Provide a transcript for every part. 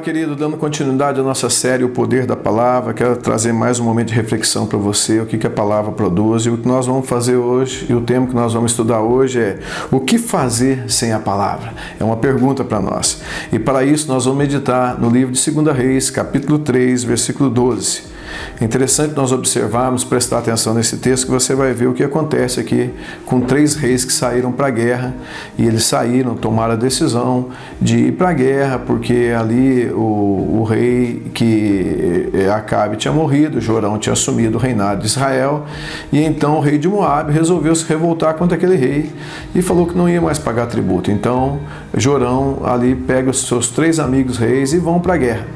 querido, dando continuidade à nossa série O Poder da Palavra, quero trazer mais um momento de reflexão para você, o que a palavra produz, e o que nós vamos fazer hoje, e o tema que nós vamos estudar hoje é o que fazer sem a palavra? É uma pergunta para nós. E para isso nós vamos meditar no livro de 2 Reis, capítulo 3, versículo 12. É interessante nós observarmos, prestar atenção nesse texto, que você vai ver o que acontece aqui com 3 reis que saíram para a guerra, e eles saíram, tomaram a decisão de ir para a guerra, porque ali o rei que Acabe tinha morrido, Jorão tinha assumido o reinado de Israel, e então o rei de Moabe resolveu se revoltar contra aquele rei e falou que não ia mais pagar tributo. Então Jorão ali pega os seus 3 amigos reis e vão para a guerra.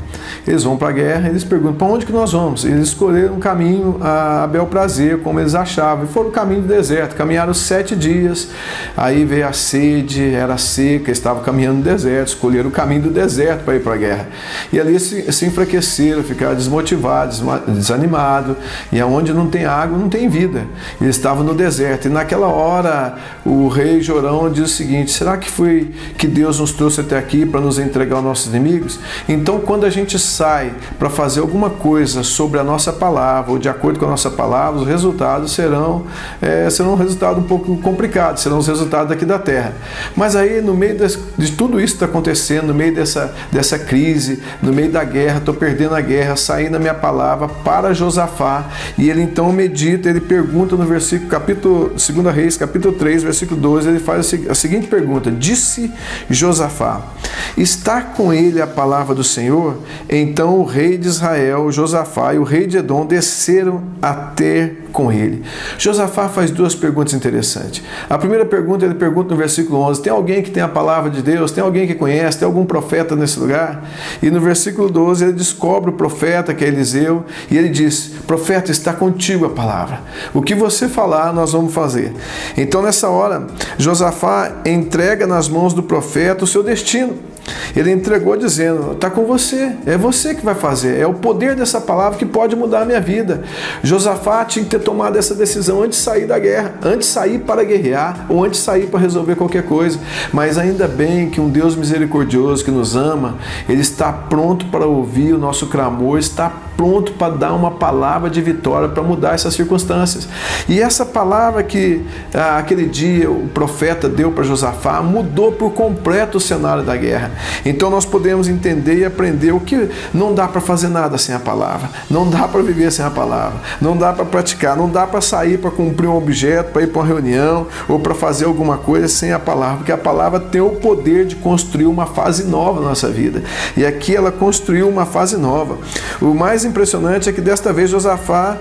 Eles vão para a guerra e eles perguntam, para onde que nós vamos? Eles escolheram um caminho a bel prazer, como eles achavam, e foram o caminho do deserto. Caminharam 7 dias, aí veio a sede, era seca, estavam caminhando no deserto, escolheram o caminho do deserto para ir para a guerra. E ali se enfraqueceram, ficaram desmotivados, desanimados, e aonde não tem água, não tem vida. Eles estavam no deserto, e naquela hora o rei Jorão diz o seguinte, será que foi que Deus nos trouxe até aqui para nos entregar aos nossos inimigos? Então quando a gente sai para fazer alguma coisa sobre a nossa palavra, ou de acordo com a nossa palavra, os resultados serão um resultado um pouco complicado, serão os resultados daqui da terra. Mas aí, no meio de tudo isso que está acontecendo, no meio dessa crise, no meio da guerra, estou perdendo a guerra, saindo a minha palavra para Josafá, e ele então medita, ele pergunta no versículo, 2 Reis, capítulo 3, versículo 12, ele faz a seguinte pergunta, disse Josafá, está com ele a palavra do Senhor? Então o rei de Israel, Josafá, e o rei de Edom desceram a ter com ele. Josafá faz 2 perguntas interessantes. A primeira pergunta, ele pergunta no versículo 11, tem alguém que tem a palavra de Deus? Tem alguém que conhece? Tem algum profeta nesse lugar? E no versículo 12, ele descobre o profeta, que é Eliseu, e ele diz, profeta, está contigo a palavra. O que você falar, nós vamos fazer. Então, nessa hora, Josafá entrega nas mãos do profeta o seu destino. Ele entregou dizendo, está com você, é você que vai fazer, é o poder dessa palavra que pode mudar a minha vida. Josafá tinha que ter tomado essa decisão antes de sair da guerra, antes de sair para guerrear, ou antes de sair para resolver qualquer coisa. Mas ainda bem que um Deus misericordioso que nos ama, Ele está pronto para ouvir o nosso clamor, está pronto para dar uma palavra de vitória, para mudar essas circunstâncias. E essa palavra que aquele dia o profeta deu para Josafá, mudou por completo o cenário da guerra. Então nós podemos entender e aprender o que não dá para fazer nada sem a palavra, não dá para viver sem a palavra, não dá para praticar, não dá para sair para cumprir um objeto, para ir para uma reunião ou para fazer alguma coisa sem a palavra, porque a palavra tem o poder de construir uma fase nova na nossa vida. E aqui ela construiu uma fase nova. O mais impressionante é que desta vez Josafá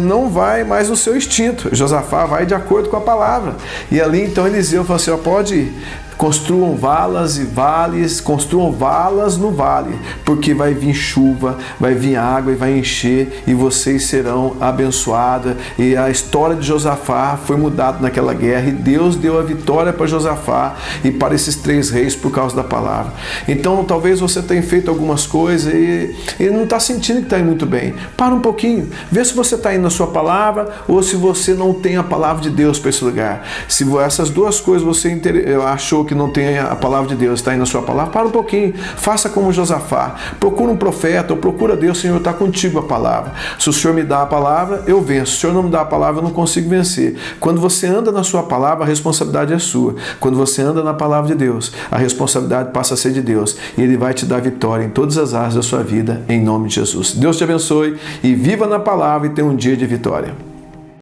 não vai mais no seu instinto, Josafá vai de acordo com a palavra. E ali então Eliseu falou assim, pode ir. Construam valas e vales, construam valas no vale, porque vai vir chuva, vai vir água e vai encher, e vocês serão abençoados. E a história de Josafá foi mudada naquela guerra, e Deus deu a vitória para Josafá e para esses 3 reis por causa da palavra. Então talvez você tenha feito algumas coisas e não está sentindo que está indo muito bem. Para um pouquinho, vê se você está indo na sua palavra ou se você não tem a palavra de Deus para esse lugar. Se essas 2 coisas você achou que não tem a palavra de Deus, está aí na sua palavra, para um pouquinho, faça como Josafá, procura um profeta, ou procura Deus, Senhor, está contigo a palavra. Se o Senhor me dá a palavra, eu venço. Se o Senhor não me dá a palavra, eu não consigo vencer. Quando você anda na sua palavra, a responsabilidade é sua. Quando você anda na palavra de Deus, a responsabilidade passa a ser de Deus, e Ele vai te dar vitória em todas as áreas da sua vida, em nome de Jesus. Deus te abençoe, e viva na palavra, e tenha um dia de vitória.